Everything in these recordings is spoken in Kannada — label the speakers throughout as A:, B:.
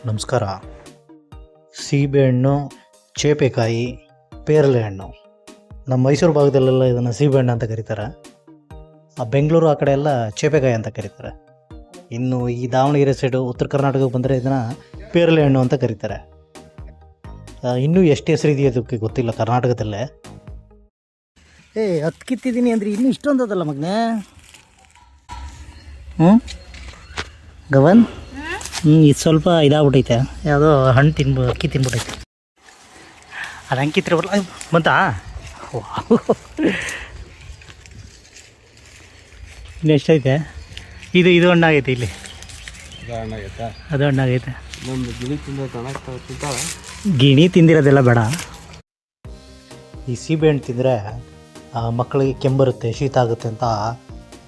A: ನಮಸ್ಕಾರ. ಸೀಬೆಹಣ್ಣು, ಚೇಪೆಕಾಯಿ, ಪೇರಲೆ ಹಣ್ಣು, ನಮ್ಮ ಮೈಸೂರು ಭಾಗದಲ್ಲೆಲ್ಲ ಇದನ್ನು ಸೀಬೆಹಣ್ಣು ಅಂತ ಕರೀತಾರೆ. ಬೆಂಗಳೂರು ಆ ಕಡೆ ಎಲ್ಲ ಚೇಪೆಕಾಯಿ ಅಂತ ಕರೀತಾರೆ. ಇನ್ನು ಈ ದಾವಣಗೆರೆ ಸೈಡು ಉತ್ತರ ಕರ್ನಾಟಕಕ್ಕೆ ಬಂದರೆ ಇದನ್ನು ಪೇರಲೆ ಹಣ್ಣು ಅಂತ ಕರೀತಾರೆ. ಇನ್ನೂ ಎಷ್ಟು ಹೆಸರು ಇದೆಯೋ ಅದಕ್ಕೆ ಗೊತ್ತಿಲ್ಲ ಕರ್ನಾಟಕದಲ್ಲೇ. ಹತ್ತು ಕಿತ್ತಿದ್ದೀನಿ ಅಂದರೆ ಇನ್ನೂ ಇಷ್ಟೊಂದು ಅದಲ್ಲ ಮಗನೇ. ಗವನ್ ಇದು ಸ್ವಲ್ಪ ಇದಾಗ್ಬಿಟ್ಟೈತೆ, ಯಾವುದೋ ಹಣ್ಣು ಅಕ್ಕಿ ತಿನ್ಬಿಟ್ಟೈತೆ. ಅದು ಹಂಗೆ ಕಿತ್ತರೆ ಬರಲ್ಲ ಬಂತಾ. ಇನ್ನು ಎಷ್ಟೈತೆ? ಇದು ಹಣ್ಣಾಗೈತೆ, ಇಲ್ಲಿ ಅದು ಹಣ್ಣಾಗೈತೆ. ಗಿಣಿ ತಿಂದಿರೋದೆಲ್ಲ ಬೇಡ. ಈ ಸೀಬೆಹಣ್ಣು ತಿಂದರೆ ಮಕ್ಕಳಿಗೆ ಕೆಮ್ಮರುತ್ತೆ, ಶೀತ ಆಗುತ್ತೆ ಅಂತ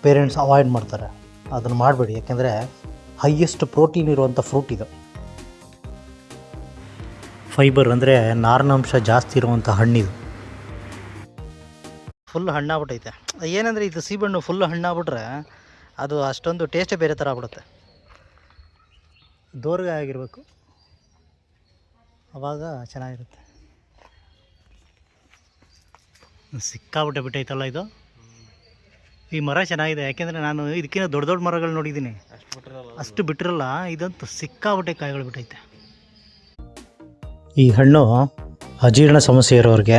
A: ಪೇರೆಂಟ್ಸ್ ಅವಾಯ್ಡ್ ಮಾಡ್ತಾರೆ. ಅದನ್ನು ಮಾಡಬೇಡಿ, ಯಾಕೆಂದರೆ ಹೈಯೆಸ್ಟ್ ಪ್ರೋಟೀನ್ ಇರುವಂಥ ಫ್ರೂಟ್ ಇದು. ಫೈಬರ್ ಅಂದರೆ ನಾರಿನಾಂಶ ಜಾಸ್ತಿ ಇರುವಂಥ ಹಣ್ಣಿದು. ಫುಲ್ ಹಣ್ಣಾಗ್ಬಿಟ್ಟೈತೆ. ಏನಂದರೆ ಇದು ಸೀಬೆಹಣ್ಣು ಫುಲ್ ಹಣ್ಣಾಗ್ಬಿಟ್ರೆ ಅದು ಅಷ್ಟೊಂದು ಟೇಸ್ಟೇ ಬೇರೆ ಥರ ಆಗ್ಬಿಡುತ್ತೆ. ದೋರ್ಗಾಯಿ ಆಗಿರಬೇಕು, ಆವಾಗ ಚೆನ್ನಾಗಿರುತ್ತೆ. ಸಿಕ್ಕಾಬಿಟ್ಟೆ ಬಿಟ್ಟೈತಲ್ಲ ಇದು. ಈ ಮರ ಚೆನ್ನಾಗಿದೆ, ಯಾಕೆಂದರೆ ನಾನು ಇದಕ್ಕಿಂತ ದೊಡ್ಡ ದೊಡ್ಡ ಮರಗಳು ನೋಡಿದ್ದೀನಿ, ಅಷ್ಟು ಬಿಟ್ಟಿರಲ್ಲ. ಇದಂತೂ ಸಿಕ್ಕಾಬಿಟ್ಟೆ ಕಾಯಿಗಳು ಬಿಟ್ಟೈತೆ. ಈ ಹಣ್ಣು ಅಜೀರ್ಣ ಸಮಸ್ಯೆ ಇರೋರಿಗೆ,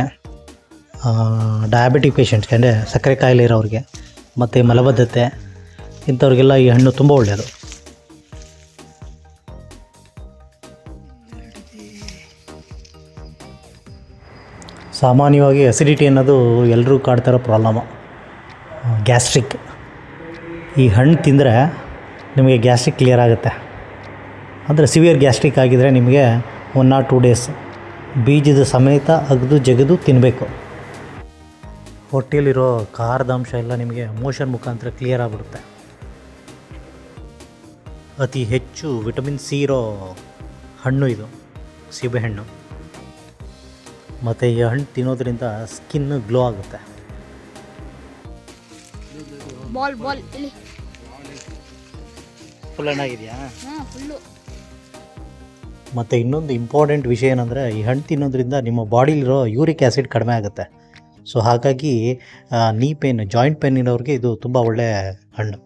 A: ಡಯಾಬಿಟಿಕ್ ಪೇಷಂಟ್ಸ್ಗೆ ಅಂದರೆ ಸಕ್ಕರೆ ಕಾಯಿಲೆ ಇರೋರಿಗೆ, ಮತ್ತು ಮಲಬದ್ಧತೆ ಇಂಥವ್ರಿಗೆಲ್ಲ ಈ ಹಣ್ಣು ತುಂಬ ಒಳ್ಳೆಯದು. ಸಾಮಾನ್ಯವಾಗಿ ಅಸಿಡಿಟಿ ಅನ್ನೋದು ಎಲ್ಲರೂ ಕಾಡ್ತಾರೋ ಪ್ರಾಬ್ಲಮ್ಮು, ಗ್ಯಾಸ್ಟ್ರಿಕ್. ಈ ಹಣ್ಣು ತಿಂದರೆ ನಿಮಗೆ ಗ್ಯಾಸ್ಟ್ರಿಕ್ ಕ್ಲಿಯರ್ ಆಗುತ್ತೆ. ಅಂದರೆ ಸಿವಿಯರ್ ಗ್ಯಾಸ್ಟ್ರಿಕ್ ಆಗಿದ್ದರೆ ನಿಮಗೆ 1 or 2 days ಬೀಜದ ಸಮೇತ ಅಗದು ಜಗದು ತಿನ್ನಬೇಕು. ಹೊಟ್ಟೆಯಲ್ಲಿರೋ ಖಾರದ ಅಂಶ ಎಲ್ಲ ನಿಮಗೆ ಮೋಷನ್ ಮುಖಾಂತರ ಕ್ಲಿಯರ್ ಆಗಿಬಿಡುತ್ತೆ. ಅತಿ ಹೆಚ್ಚು ವಿಟಮಿನ್ ಸಿ ಇರೋ ಹಣ್ಣು ಇದು ಸೀಬೆಹಣ್ಣು. ಮತ್ತು ಈ ಹಣ್ಣು ತಿನ್ನೋದ್ರಿಂದ ಸ್ಕಿನ್ ಗ್ಲೋ ಆಗುತ್ತೆ. ಫುಲ್ ಹಣ್ಣಾಗಿದೆಯಾ? ಮತ್ತು ಇನ್ನೊಂದು ಇಂಪಾರ್ಟೆಂಟ್ ವಿಷಯ ಏನಂದರೆ, ಈ ಹಣ್ಣು ತಿನ್ನೋದ್ರಿಂದ ನಿಮ್ಮ ಬಾಡಿಲಿರೋ ಯೂರಿಕ್ ಆ್ಯಸಿಡ್ ಕಡಿಮೆ ಆಗುತ್ತೆ. ಸೊ ಹಾಗಾಗಿ ನೀ ಪೇನ್, ಜಾಯಿಂಟ್ ಪೇನ್ ಇರೋರಿಗೆ ಇದು ತುಂಬ ಒಳ್ಳೆಯ ಹಣ್ಣು.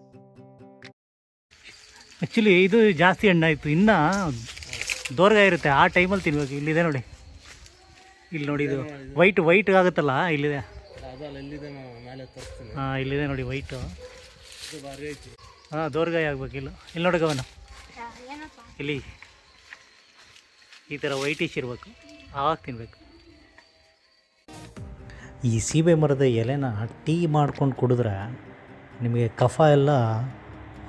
A: ಆ್ಯಕ್ಚುಲಿ ಇದು ಜಾಸ್ತಿ ಹಣ್ಣಾಯಿತು, ಇನ್ನು ದೋರ್ಗಾಯಿ ಇರುತ್ತೆ ಆ ಟೈಮಲ್ಲಿ ತಿನ್ಬೇಕು. ಇಲ್ಲಿದೆ ನೋಡಿ, ಇಲ್ಲಿ ನೋಡಿ, ಇದು ವೈಟ್ ಆಗುತ್ತಲ್ಲ, ಇಲ್ಲಿದೆ. ಹಾಂ, ಇಲ್ಲಿದೆ ನೋಡಿ ವೈಟು. ಹಾಂ, ದೋರ್ಗಾಯಿ ಆಗ್ಬೇಕು. ಇಲ್ಲಿ ನೋಡಿ ಗಮನ, ಇಲ್ಲಿ ಈ ಥರ ವೈಟಿಶ್ ಇರಬೇಕು, ಆವಾಗ ತಿನ್ನಬೇಕು. ಈ ಸೀಬೆ ಮರದ ಎಲೆನ ಟೀ ಮಾಡ್ಕೊಂಡು ಕುಡಿದ್ರೆ ನಿಮಗೆ ಕಫ ಎಲ್ಲ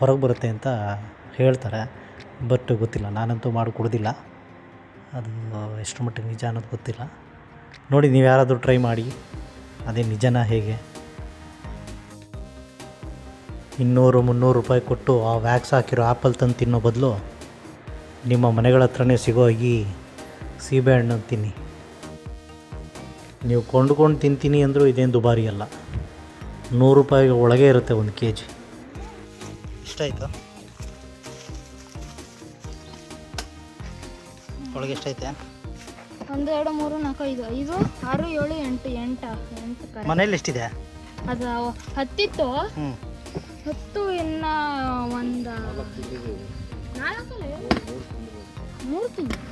A: ಹೊರಗೆ ಬರುತ್ತೆ ಅಂತ ಹೇಳ್ತಾರೆ. ಬಟ್ ಗೊತ್ತಿಲ್ಲ, ನಾನಂತೂ ಮಾಡಿ ಕುಡ್ದಿಲ್ಲ. ಅದು ಎಷ್ಟು ಮಟ್ಟಿಗೆ ನಿಜ ಅನ್ನೋದು ಗೊತ್ತಿಲ್ಲ. ನೋಡಿ, ನೀವು ಯಾರಾದರೂ ಟ್ರೈ ಮಾಡಿ, ಅದೇ ನಿಜನಾ ಹೇಗೆ. 200-300 ರೂಪಾಯಿ ಕೊಟ್ಟು ಆ ವ್ಯಾಕ್ಸ್ ಹಾಕಿರೋ ಆ್ಯಪಲ್ ತಂದು ತಿನ್ನೋ ಬದಲು ನಿಮ್ಮ ಮನೆಗಳ ಹತ್ರನೇ ಸಿಗೋ ಈ ಸೀಬೆಹಣ್ಣು ತಿನ್ನಿ. ನೀವು ಕೊಂಡ್ಕೊಂಡು ತಿಂತೀನಿ ಅಂದರೂ ಇದೇನು ದುಬಾರಿ ಅಲ್ಲ, 100 ರೂಪಾಯಿಗೆ ಒಳಗೆ ಇರುತ್ತೆ 1 kg. ಇಷ್ಟ ಆಯಿತು? ಒಳಗೆ ಎಷ್ಟೈತೆ?
B: 1 2 3 4 5 5 6 7 8
A: ಮನೇಲಿ ಎಷ್ಟಿದೆ?
B: ಅದು 10 ಇತ್ತು. 10 ಇನ್ನು ಒಂದು 4 3 ತಿಂಗಳು